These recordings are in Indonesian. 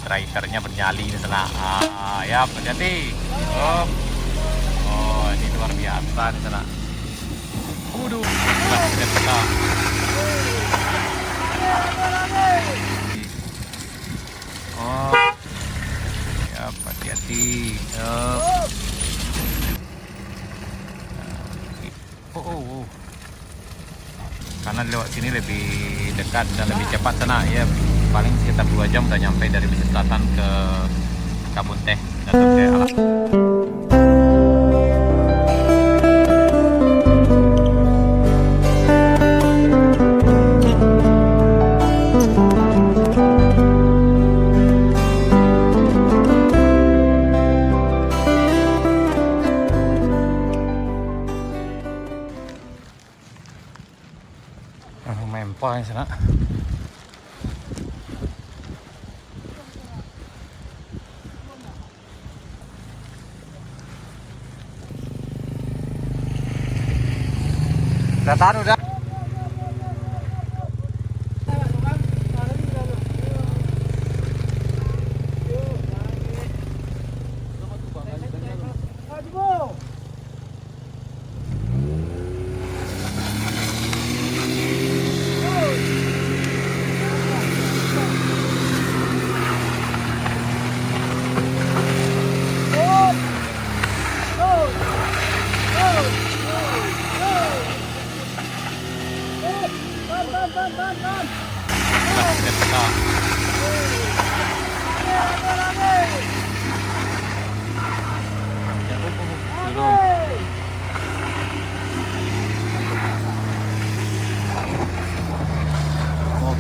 strikernya bernyali di sana. Ya hati-hati. Oh, ini luar biasa di sana. Waduh, oh, ya hati-hati. Oh. Karena lewat sini lebih dekat dan lebih cepat sana ya, paling sekitar 2 jam udah nyampe dari Mesir Selatan ke Kabun Teh atau ke Alat. Mempel yang sana. Udah.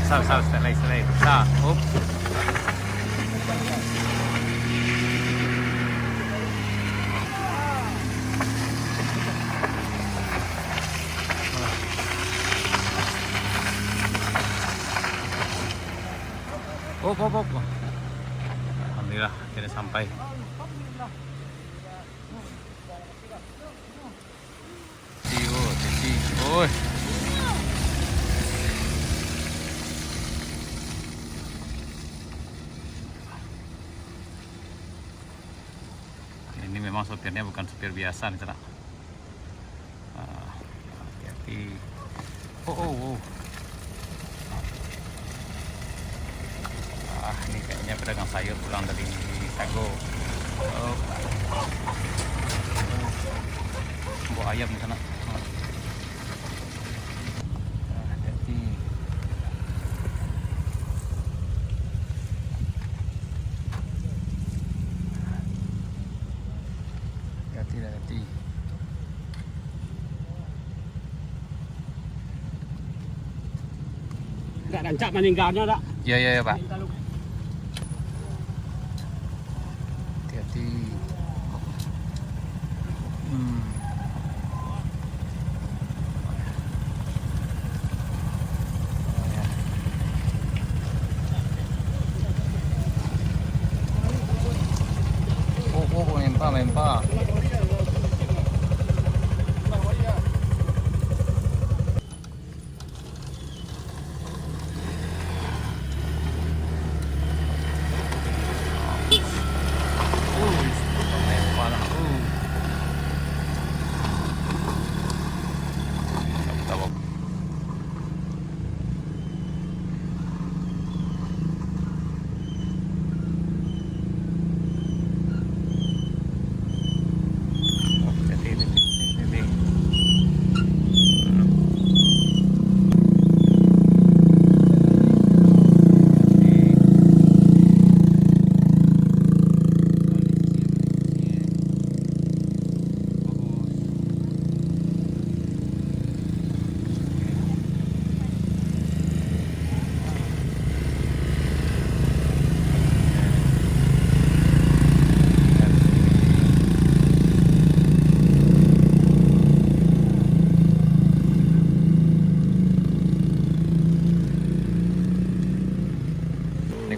Besar, selai, besar. Alhamdulillah akhirnya sampai. Ini memang sopirnya bukan sopir biasa nih, sana. Hati-hati. Ini kayaknya pedagang sayur pulang dari Sago. Bawa ayam di sana. Hati-hati. Hati-hati. Nggak rancak meninggalnya, Dak. Iya, Pak. Hati-hati. Mempah.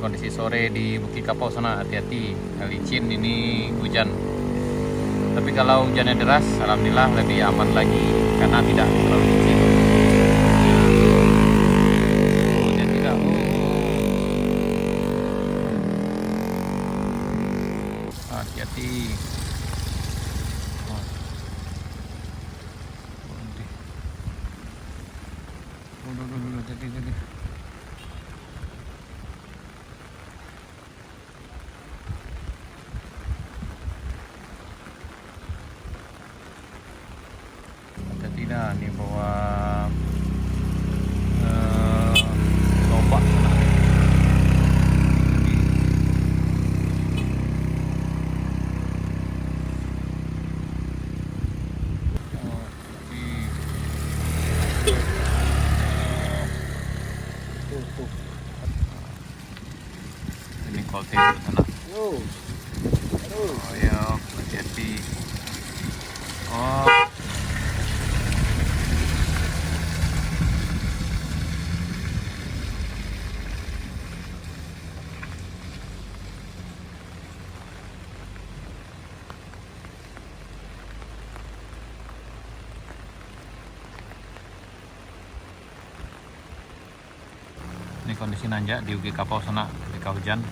Kondisi sore di Bukit Kapau sana, hati-hati, licin, ini hujan. Tapi kalau hujannya deras, alhamdulillah lebih aman lagi karena tidak terlalu licin. Hujan tidak. Jadi. Ada tidak nih bawa lobak sana. Ini kolte sana. Oh ya, hati-hati. Oh. Ini kondisi nanjak di UG Kapau sana ketika hujan.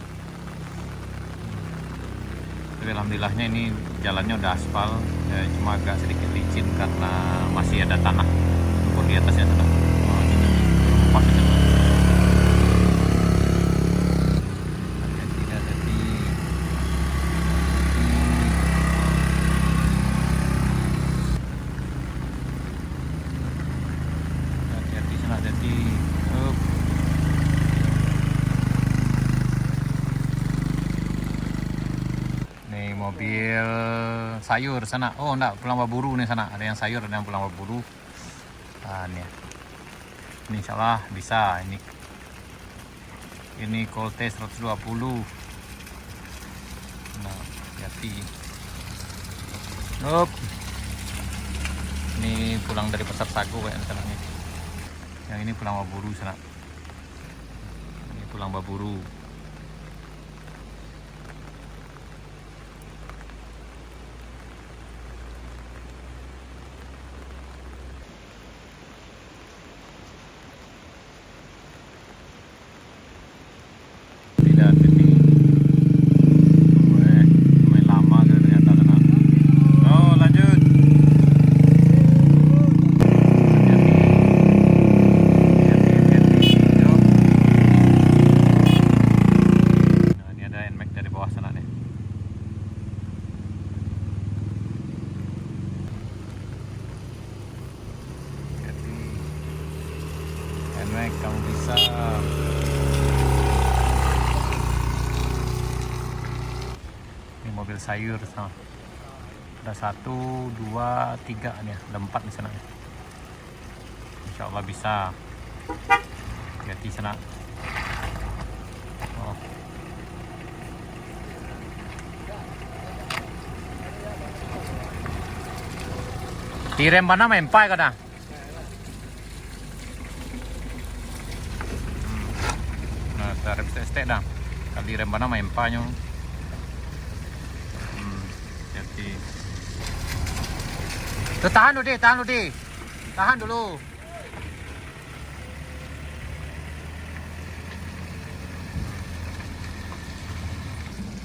Tapi alhamdulillahnya ini jalannya udah aspal, ya, cuma agak sedikit licin karena masih ada tanah lumpur di atasnya sana. Oh, gitu. Pas itu. Hati-hati. Hati-hati sana, hati-hati. Nih mobil sayur sana. Oh enggak, pulang Baburu nih sana. Ada yang sayur, ada yang pulang Baburu. Nah, nih. Ini insyaallah bisa ini. Ini Colte 120. Nah, hati. Up. Ini pulang dari Pasar Sago kayak sana nih. Yang ini pulang Baburu sana. Ini pulang Baburu. Tidak jadi. Main lama gitu ternyata sana. Oh, lanjut. Hati-hati. Yuk. Nah, ini ada NMAX dari bawah sana nih. Hati. NMAX kamu bisa. Ini mobil sayur sama. Ada 1, 2, 3 nih, ada 4 di sana. Insya Allah bisa. Hati-hati sana. Oh. Direm mana main pai kada? Nah, tarif ST dah. Kali rem mana main pai nyo. Jadi. Tuh, tahan dulu, tahan dulu. Tahan dulu.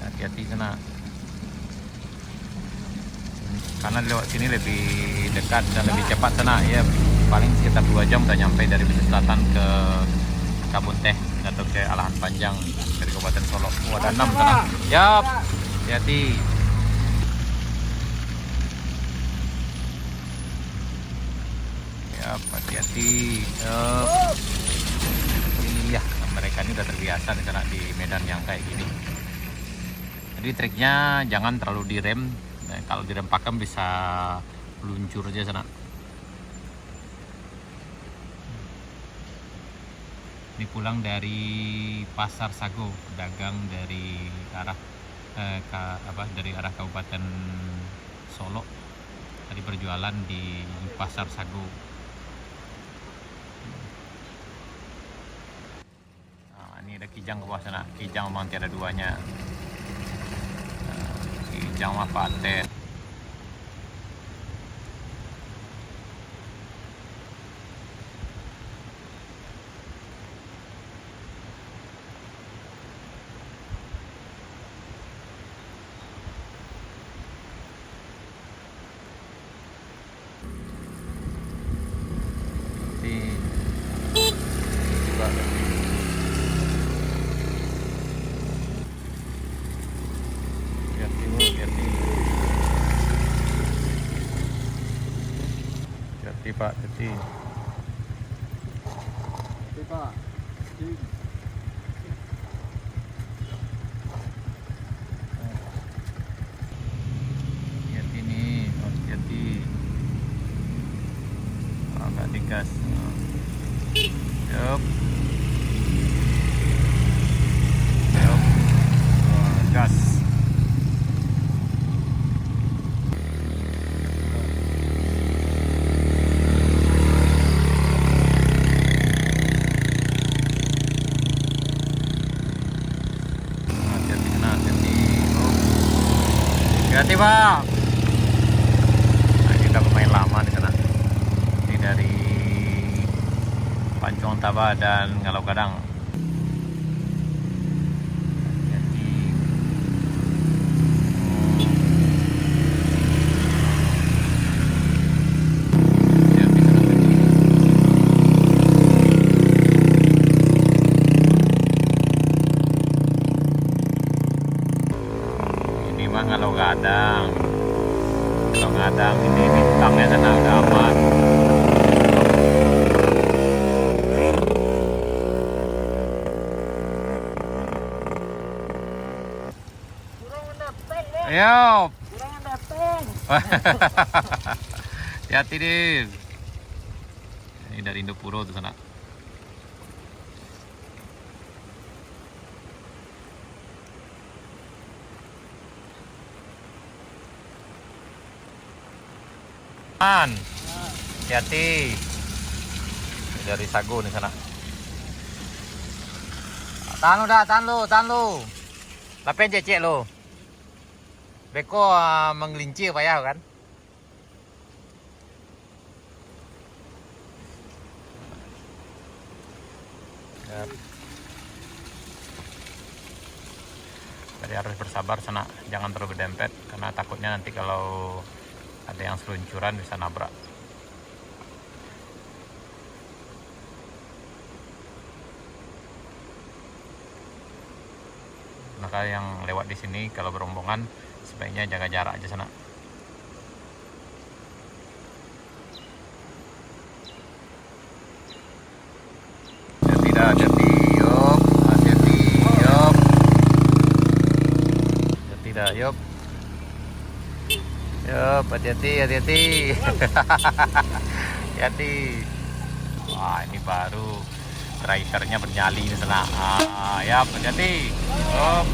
Hati-hati sana. Karena lewat sini lebih dekat dan lebih cepat sana ya, paling sekitar 2 jam udah nyampe dari Mesir Selatan ke Kabun Teh atau ke Alahan Panjang dari Kabupaten Solok. Ada 6 sana. Yap, hati-hati. Yap, hati-hati. Iya, mereka ini udah terbiasa di sana di medan yang kayak gini. Jadi triknya jangan terlalu direm. Nah, kalau direm pakem bisa meluncur aja sana. Ini pulang dari Pasar Sago, dagang dari arah dari arah Kabupaten Solok. Tadi berjualan di Pasar Sago. Nah, ini ada Kijang ke bawah sana. Kijang memang tiada duanya. Kijang mah paten. Pak, hati. Pak. Hati nih, hati. Agak digas. Yup. Yup. Gas. Hati-hati sana, hati-hati. Hati-hati, Pak. Nah, ini udah lumayan lama di sana. Ini dari Pancong Taba dan Ngalau Gadang. Hati-hati. Hati-hati sana, hati. Ini mah Ngalau Gadang. Ngalau Gadang ini bintangnya sana udah aman. Ayo. Kurang datang. Hati-hati deh. Ini dari Indopuro tuh sana. Hati-hati. Dari Sago nih sana. Tahan lu. Lapen cecek lo. Beko menggelincir payah kan? Yap. Jadi harus bersabar sana, jangan terlalu berdempet karena takutnya nanti kalau ada yang seluncuran bisa nabrak. Maka yang lewat di sini kalau berombongan sebaiknya jaga jarak aja sana. Hati-hati, yup. Hati-hati, yup. Hati-hati dah, yup. Yup, hati-hati. Hati-hati. Wah, ini baru drivernya bernyali di sana. Ya, hati-hati. Yup.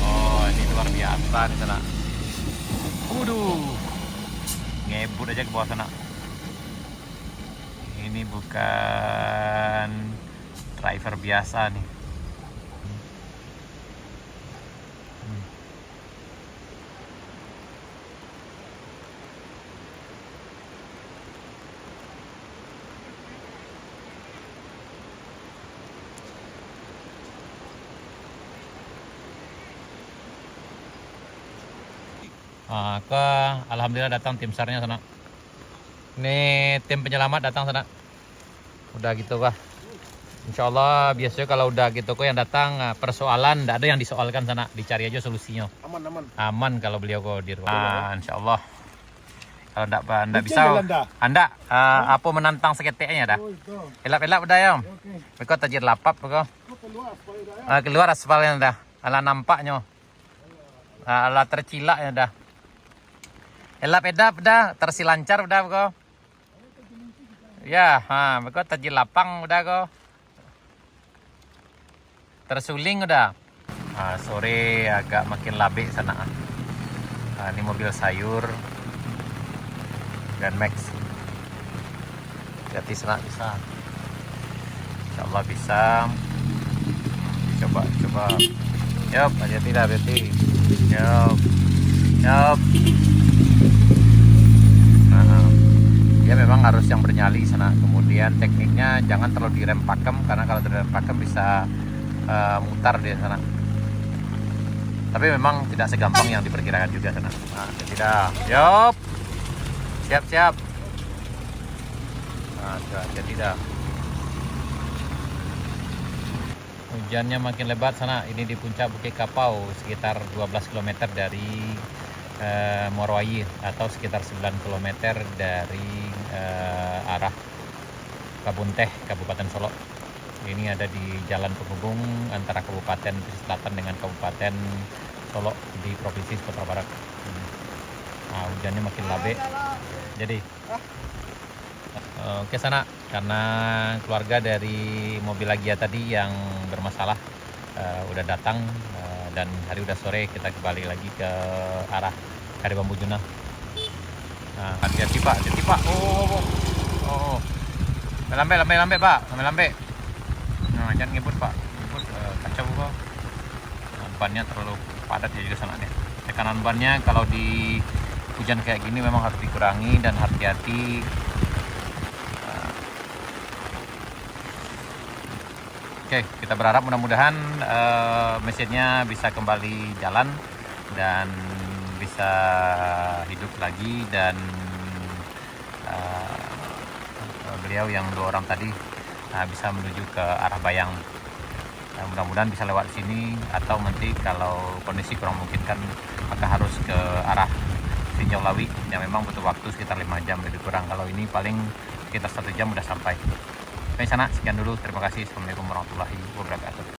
Oh, ini luar biasa di sana. Waduh, ngebut aja ke bawah sana. Ini bukan driver biasa nih. Alhamdulillah datang tim SAR-nya sana. Ini tim penyelamat datang sana. Udah gitu kah? Insya Allah biasanya kalau udah gitu kok yang datang persoalan tidak ada yang disoalkan sana, dicari aja solusinya. Aman kalau beliau kok di rumah. Insya Allah. Kalau anda bisa, anda apa menantang seketeknya dah. Elap-elap udah ya. Mereka tajir lapap mereka. Keluar aspalnya dah. Ala nampaknya. Ala tercilaknya dah. Elap-edap dah, tersilancar udah kok. Ya, mereka tajir lapang udah kok. Tersuling udah. Sore agak makin labik sana. Ini mobil sayur dan Max. Hati sana bisa. Insya Allah bisa. Coba. Yup, hati-hati dah, hati. Yup. Dia memang harus yang bernyali sana. Kemudian tekniknya jangan terlalu direm pakem, karena kalau direm pakem bisa mutar di sana. Tapi memang tidak segampang yang diperkirakan juga sana. Tidak. Yup. Siap. Jadi dah. Hujannya makin lebat sana. Ini di puncak Bukit Kapau, sekitar 12 km dari Morowali atau sekitar 9 km dari arah Kebun Teh, Kabupaten Solo. Ini ada di jalan penghubung antara Kabupaten Pesisir Selatan dengan Kabupaten Solo di Provinsi Sumatera Barat. Nah, hujannya makin labe. Jadi ke sana karena keluarga dari mobil Agia tadi yang bermasalah udah datang dan hari udah sore kita kembali lagi ke arah Kari Bambu Juna. Nah, hati-hati Pak, hati-hati Pak. Oh. Lambe Pak, lambe. Nah, jangan ngebut Pak, ngebut kacau Pak. Bannya terlalu padat ya juga sana deh. Tekanan bannya kalau di hujan kayak gini memang harus dikurangi dan hati-hati. Oke, kita berharap mudah-mudahan mesinnya bisa kembali jalan dan bisa hidup lagi dan beliau yang 2 orang tadi bisa menuju ke arah Bayang. Mudah-mudahan bisa lewat sini atau nanti kalau kondisi kurang memungkinkan maka harus ke arah Tinjau Lawi yang memang butuh waktu sekitar 5 jam lebih kurang. Kalau ini paling sekitar 1 jam udah sampai. Sampai sana, sekian dulu. Terima kasih. Assalamualaikum warahmatullahi wabarakatuh.